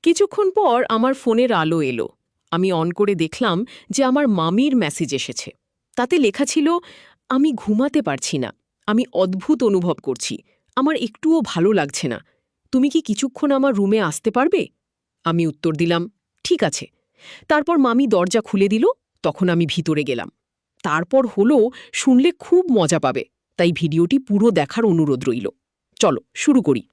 কিছুক্ষণ পর আমার ফোনের আলো এলো। আমি অন করে দেখলাম যে আমার মামির মেসেজ এসেছে। তাতে লেখা ছিল, আমি ঘুমাতে পারছি না, আমি অদ্ভুত অনুভব করছি, আমার একটুও ভালো লাগছে না, তুমি কি কিছুক্ষণ আমার রুমে আসতে পারবে? আমি উত্তর দিলাম, ঠিক আছে। তারপর মামি দরজা খুলে দিল। তখন আমি ভিতরে গেলাম। তারপর হলো, শুনলে খুব মজা পাবে, তাই ভিডিওটি পুরো দেখার অনুরোধ রইল। চলো শুরু করি।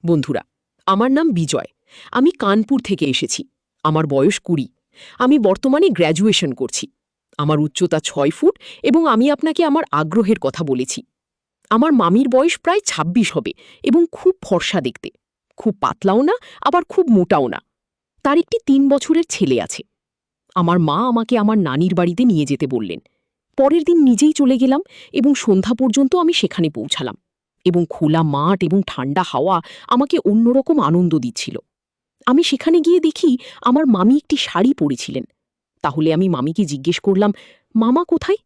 বন্ধুরা, আমার নাম বিজয়। আমি কানপুর থেকে এসেছি। আমার বয়স 20। আমি বর্তমানে গ্র্যাজুয়েশন করছি। আমার উচ্চতা 6 ফুট এবং আমি আপনাকে আমার আগ্রহের কথা বলেছি। আমার মামির বয়স প্রায় 26 হবে এবং খুব ফর্সা দেখতে। খুব পাতলাও না, আবার খুব মোটাও না। তার একটি 3 বছরের ছেলে আছে। আমার মা আমাকে আমার নানির বাড়িতে নিয়ে যেতে বললেন। পরের দিন নিজেই চলে গেলাম এবং সন্ধ্যা পর্যন্ত আমি সেখানে পৌঁছালাম। এবং খোলা মাঠ এবং ঠান্ডা হাওয়া আমাকে অন্যরকম আনন্দ দিচ্ছিল। আমি সেখানে গিয়ে দেখি আমার মামি একটি শাড়ি পরেছিলেন। তাহলে আমি মামিকে জিজ্ঞেস করলাম, মামা কোথায়?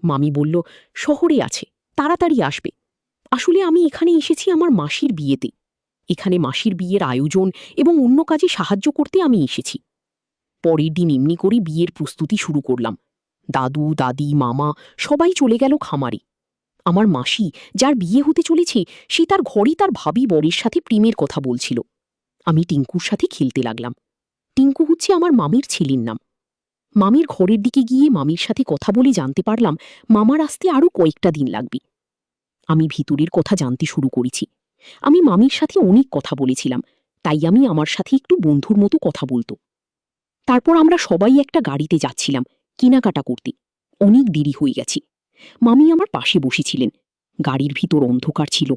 মামি বলল, শহরে আছে, তাড়াতাড়ি আসবে। আসলে আমি এখানে এসেছি আমার মাসির বিয়েতে। এখানে মাসির বিয়ের আয়োজন এবং অন্য কাজে সাহায্য করতে আমি এসেছি। পরের দিন এমনি করে বিয়ের প্রস্তুতি শুরু করলাম। দাদু, দাদি, মামা সবাই চলে গেল খামারে। আমার মাসি, যার বিয়ে হতে চলেছে, সে তার ঘরে তার ভাবি বরের সাথে প্রেমের কথা বলছিল। আমি টিঙ্কুর সাথে খেলতে লাগলাম। টিঙ্কু হচ্ছে আমার মামির ছেলের নাম। মামির ঘরের দিকে গিয়ে মামির সাথে কথা বলে জানতে পারলাম মামার আসতে আরও কয়েকটা দিন লাগবে। আমি ভিতরের কথা জানতে শুরু করেছি। আমি মামির সাথে অনেক কথা বলেছিলাম, তাই আমি আমার সাথে একটু বন্ধুর মতো কথা বলতো। তারপর আমরা সবাই একটা গাড়িতে যাচ্ছিলাম কেনাকাটা করতে। অনেক দেরি হয়ে গেছে। মামি আমার পাশে বসেছিলেন। গাড়ির ভিতর অন্ধকার ছিল।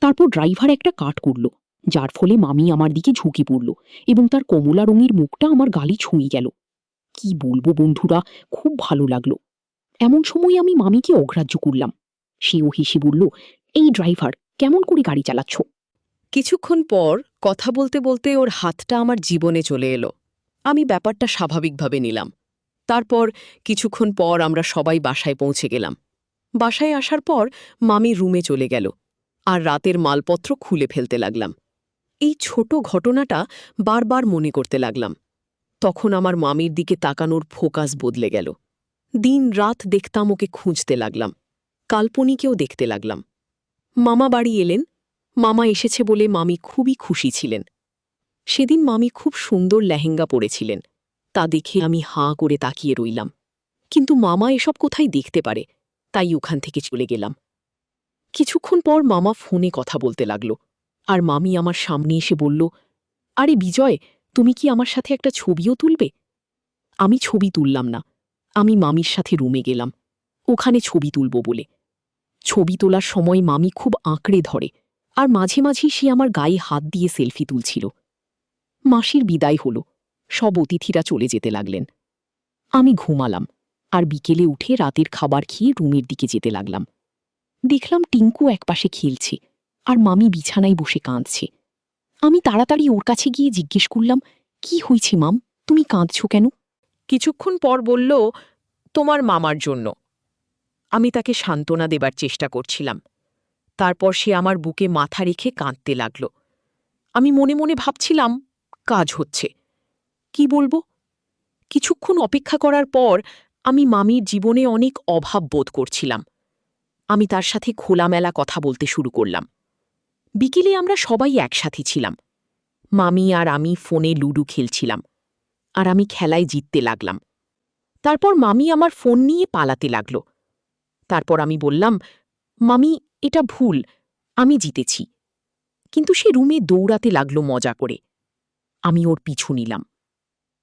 তারপর ড্রাইভার একটা কাট করল, যার ফলে মামি আমার দিকে ঝুঁকে পড়ল এবং তার কমলা রঙের মুখটা আমার গালে ছুঁয়ে গেল। কি বলবো বন্ধুরা, খুব ভালো লাগলো। এমন সময় আমি মামিকে অগ্রাহ্য করলাম। সেও হেসে বলল, এই ড্রাইভার, কেমন করে গাড়ি চালাচ্ছ? কিছুক্ষণ পর কথা বলতে বলতে ওর হাতটা আমার জীবনে চলে এলো। আমি ব্যাপারটা স্বাভাবিকভাবে নিলাম। তারপর কিছুক্ষণ পর আমরা সবাই বাসায় পৌঁছে গেলাম। বাসায় আসার পর মামি রুমে চলে গেল, আর রাতের মালপত্র খুলে ফেলতে লাগলাম। এই ছোট ঘটনাটা বারবার মনে করতে লাগলাম। তখন আমার মামির দিকে তাকানোর ফোকাস বদলে গেল। দিন রাত দেখতাম ওকে, খুঁজতে লাগলাম, কাল্পনিকেও দেখতে লাগলাম। মামা বাড়ি এলেন। মামা এসেছে বলে মামি খুবই খুশি ছিলেন। সেদিন মামি খুব সুন্দর লেহেঙ্গা পরেছিলেন। তা দেখে আমি হাঁ করে তাকিয়ে রইলাম। কিন্তু মামা এসব কোথায় দেখতে পারে, তাই ওখান থেকে চলে গেলাম। কিছুক্ষণ পর মামা ফোনে কথা বলতে লাগল, আর মামি আমার সামনে এসে বলল, আরে বিজয়, তুমি কি আমার সাথে একটা ছবিও তুলবে? আমি ছবি তুললাম না। আমি মামির সাথে রুমে গেলাম, ওখানে ছবি তুলব বলে। ছবি তোলার সময় মামি খুব আঁকড়ে ধরে, আর মাঝে মাঝে সে আমার গায়ে হাত দিয়ে সেলফি তুলছিল। মাসির বিদায় হল, সব অতিথিরা চলে যেতে লাগলেন। আমি ঘুমালাম, আর বিকেলে উঠে রাতের খাবার খেয়ে রুমের দিকে যেতে লাগলাম। দেখলাম টিঙ্কু একপাশে খেলছে, আর মামি বিছানায় বসে কাঁদছে। আমি তাড়াতাড়ি ওর কাছে গিয়ে জিজ্ঞেস করলাম, কি হয়েছে মাম, তুমি কাঁদছ কেন? কিছুক্ষণ পর বলল, তোমার মামার জন্য। আমি তাকে সান্ত্বনা দেবার চেষ্টা করছিলাম। তারপর সে আমার বুকে মাথা রেখে কাঁদতে লাগল। আমি মনে মনে ভাবছিলাম, কাজ হচ্ছে। কি বলবো? কিছুক্ষণ অপেক্ষা করার পর আমি মামির জীবনে অনেক অভাব বোধ করছিলাম। আমি তার সাথে খোলামেলা কথা বলতে শুরু করলাম। বিকেলে আমরা সবাই একসাথে ছিলাম। মামি আর আমি ফোনে লুডো খেলছিলাম, আর আমি খেলায় জিততে লাগলাম। তারপর মামি আমার ফোন নিয়ে পালাতে লাগল। তারপর আমি বললাম, মামি, এটা ভুল, আমি জিতেছি। কিন্তু সে রুমে দৌড়াতে লাগল মজা করে। আমি ওর পিছু নিলাম।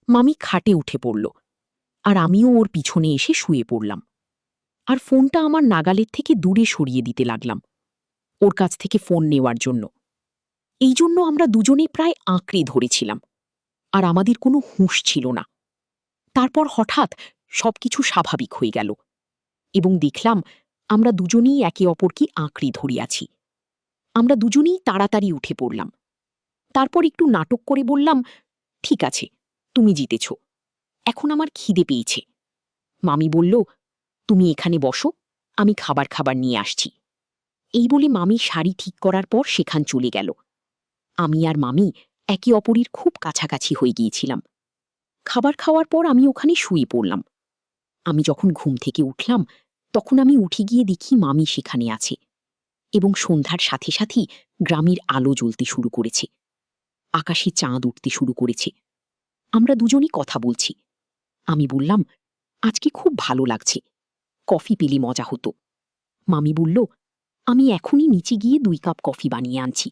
মামি খাটে উঠে পড়ল, আর আমিও ওর পিছনে এসে শুয়ে পড়লাম। আর ফোনটা আমার নাগালের থেকে দূরে সরিয়ে দিতে লাগলাম, ওর কাছ থেকে ফোন নেওয়ার জন্য। এই জন্য আমরা দুজনে প্রায় আঁকড়ে ধরেছিলাম, আর আমাদের কোনো হুঁশ ছিল না। তারপর হঠাৎ সবকিছু স্বাভাবিক হয়ে গেল, এবং দেখলাম আমরা দুজনেই একে অপরকে আঁকড়ে ধরিয়াছি। আমরা দুজনেই তাড়াতাড়ি উঠে পড়লাম। তারপর একটু নাটক করে বললাম, ঠিক আছে, তুমি জিতেছ, এখন আমার খিদে পেয়েছে। মামি বলল, তুমি এখানে বসো, আমি খাবার খাবার নিয়ে আসছি। এই বলে মামি শাড়ি ঠিক করার পর সেখান চলে গেল। আমি আর মামি একে অপরের খুব কাছাকাছি হয়ে গিয়েছিলাম। খাবার খাওয়ার পর আমি ওখানে শুয়ে পড়লাম। আমি যখন ঘুম থেকে উঠলাম তখন আমি উঠে গিয়ে দেখি মামি সেখানে আছে, এবং সন্ধ্যার সাথে সাথেই গ্রামের আলো জ্বলতে শুরু করেছে, আকাশে চাঁদ উঠতে শুরু করেছে। আমরা দুজনই কথা বলছি। আমি বললাম, আজকে খুব ভালো লাগছে, কফি পেলে মজা হতো। মামি বলল, আমি এখনই নিচে গিয়ে 2 কাপ কফি বানিয়ে আনছি।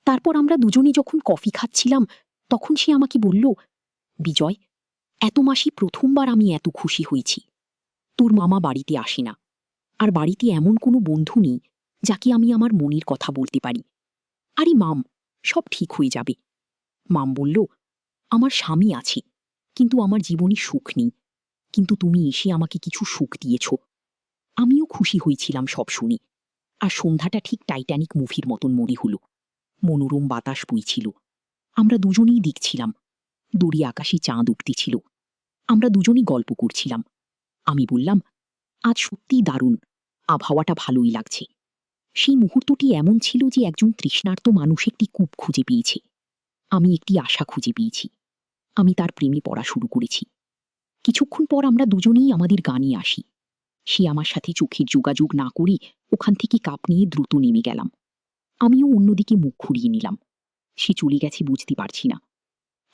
তারপর আমরা দুজনে যখন কফি খাচ্ছিলাম তখন সে আমাকে বলল, বিজয়, এত মাসে প্রথমবার আমি এত খুশি হয়েছি। তোর মামা বাড়িতে আসে না, আর বাড়িতে এমন কোনো বন্ধু নেই যাকে আমি আমার মনের কথা বলতে পারি। আরে মাম, সব ঠিক হয়ে যাবে। মাম বলল, আমার স্বামী আছে, কিন্তু আমার জীবনে সুখ নেই, কিন্তু তুমি এসে আমাকে কিছু সুখ দিয়েছ। আমিও খুশি হয়েছিলাম সব শুনে। আর সন্ধ্যাটা ঠিক টাইটানিক মুভির মতন মনে হলো। মনোরম বাতাস বইছিল, আমরা দুজনেই দেখছিলাম। দূরে আকাশে চাঁদ উঠতেছিল, আমরা দুজনেই গল্প করছিলাম। আমি বললাম, আজ সত্যিই দারুণ, আবহাওয়াটা ভালোই লাগছে। সেই মুহূর্তটি এমন ছিল যে একজন তৃষ্ণার্ত মানুষ একটি কূপ খুঁজে পেয়েছে। আমি একটি আশা খুঁজে পেয়েছি। আমি তার প্রেমে পড়া শুরু করেছি। কিছুক্ষণ পর আমরা দুজনেই আমাদের গানে আসি। সে আমার সাথে চোখের যোগাযোগ না করে ওখান থেকে কাপ নিয়ে দ্রুত নেমে গেলাম। আমিও অন্যদিকে মুখ ঘুরিয়ে নিলাম। সে চলে গেছে বুঝতে পারছি না।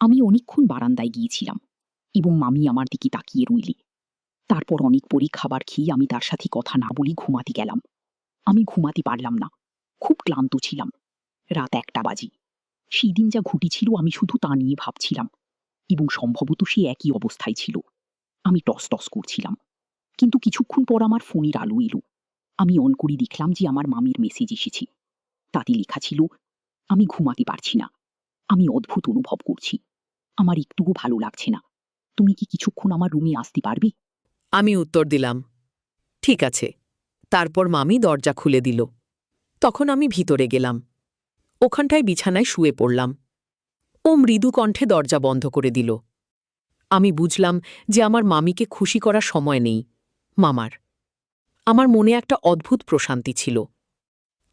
আমি অনেকক্ষণ বারান্দায় গিয়েছিলাম এবং মামি আমার দিকে তাকিয়ে রইলে। তারপর অনেক পরে খাবার খেয়ে আমি তার সাথে কথা না বলে ঘুমাতে গেলাম। আমি ঘুমাতে পারলাম না, খুব ক্লান্ত ছিলাম। রাত 1টা বাজে। সেই দিন যা ঘটেছিল আমি শুধু তা নিয়ে ভাবছিলাম, এবং সম্ভবত সে একই অবস্থায় ছিল। আমি টস টস করছিলাম। কিন্তু কিছুক্ষণ পর আমার ফোনের আলো এলো। আমি অন করে দেখলাম যে আমার মামির মেসেজ এসেছে। তাতে লেখা ছিল, আমি ঘুমাতে পারছি না, আমি অদ্ভুত অনুভব করছি, আমার একটুও ভালো লাগছে না, তুমি কি কিছুক্ষণ আমার রুমে আসতে পারবে? আমি উত্তর দিলাম, ঠিক আছে। তারপর মামি দরজা খুলে দিল। তখন আমি ভিতরে গেলাম। ওখানটায় বিছানায় শুয়ে পড়লাম। ও মৃদু কণ্ঠে দরজা বন্ধ করে দিল। আমি বুঝলাম যে আমার মামিকে খুশি করার সময় নেই, মামার। আমার মনে একটা অদ্ভুত প্রশান্তি ছিল।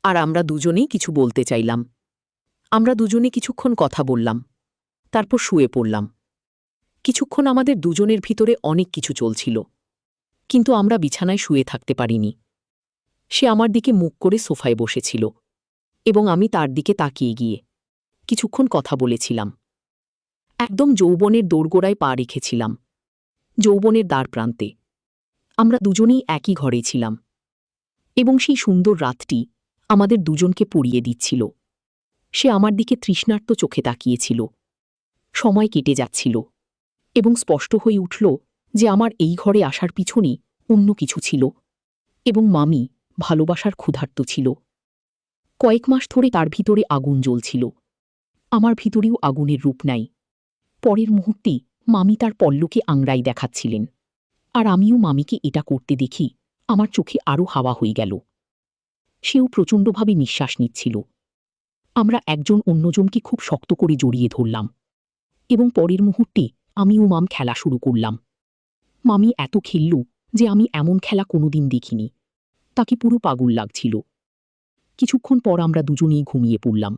আর আমরা দুজনেই কিছু বলতে চাইলাম। আমরা দুজনে কিছুক্ষণ কথা বললাম, তারপর শুয়ে পড়লাম। কিছুক্ষণ আমাদের দুজনের ভিতরে অনেক কিছু চলছিল, কিন্তু আমরা বিছানায় শুয়ে থাকতে পারিনি। সে আমার দিকে মুখ করে সোফায় বসেছিল, এবং আমি তার দিকে তাকিয়ে গিয়ে কিছুক্ষণ কথা বলেছিলাম। একদম যৌবনের দোরগোড়ায় পা রেখেছিলাম, যৌবনের দ্বার প্রান্তে। আমরা দুজনেই একই ঘরে ছিলাম, এবং সেই সুন্দর রাতটি আমাদের দুজনকে পুড়িয়ে দিচ্ছিল। সে আমার দিকে তৃষ্ণার্ত চোখে তাকিয়েছিল। সময় কেটে যাচ্ছিল, এবং স্পষ্ট হয়ে উঠল যে আমার এই ঘরে আসার পিছনে অন্য কিছু ছিল, এবং মামি ভালোবাসার ক্ষুধার্ত ছিল। কয়েক মাস ধরে তার ভিতরে আগুন জ্বলছিল। আমার ভিতরেও আগুনের রূপ নেয়। পরের মুহূর্তে মামি তার পল্লকে আংড়াই দেখাচ্ছিলেন, আর আমিও মামিকে এটা করতে দেখি আমার চোখে আরও হাওয়া হয়ে গেল। সেও প্রচণ্ডভাবে নিঃশ্বাস নিচ্ছিল। আমরা একজন অন্যজনকে খুব শক্ত করে জড়িয়ে ধরলাম, এবং পরের মুহূর্তে আমি ও মাম খেলা শুরু করলাম। মামি এত খেলল যে আমি এমন খেলা কোনোদিন দেখিনি। তাকে পুরো পাগল লাগছিল। কিছুক্ষণ পর আমরা দুজনেই ঘুমিয়ে পড়লাম।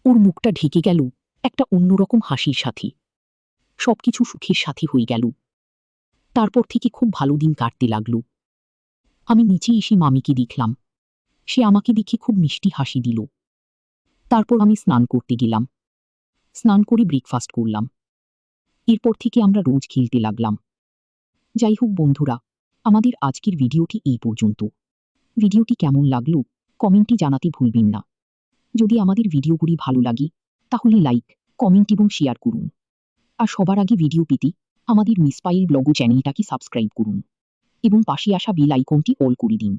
ওর মুখটা ঢেকে গেল একটা অন্যরকম হাসির সাথে। সবকিছু সুখের সাথে হয়ে গেল। তারপর থেকে খুব ভালো দিন কাটতে লাগল। আমি নিচে এসে মামিকে দেখলাম। সে আমাকে দেখে খুব মিষ্টি হাসি দিল। তারপর আমি স্নান করতে গেলাম। স্নান করে ব্রেকফাস্ট করলাম। এরপর থেকে আমরা রোজ খেলতে লাগলাম। যাই হোক বন্ধুরা, আমাদের আজকের ভিডিওটি এই পর্যন্ত। ভিডিওটি কেমন লাগলো কমেন্টে জানাতে ভুলবেন না। যদি আমাদের ভিডিওগুলি ভালো লাগে তাহলে লাইক, কমেন্ট এবং শেয়ার করুন। আর সবার আগে ভিডিও পেতে আমাদের মিসপাইল ব্লগ চ্যানেলটাকে সাবস্ক্রাইব করুন, এবং পাশে আসা বেল আইকনটি অল করে দিন।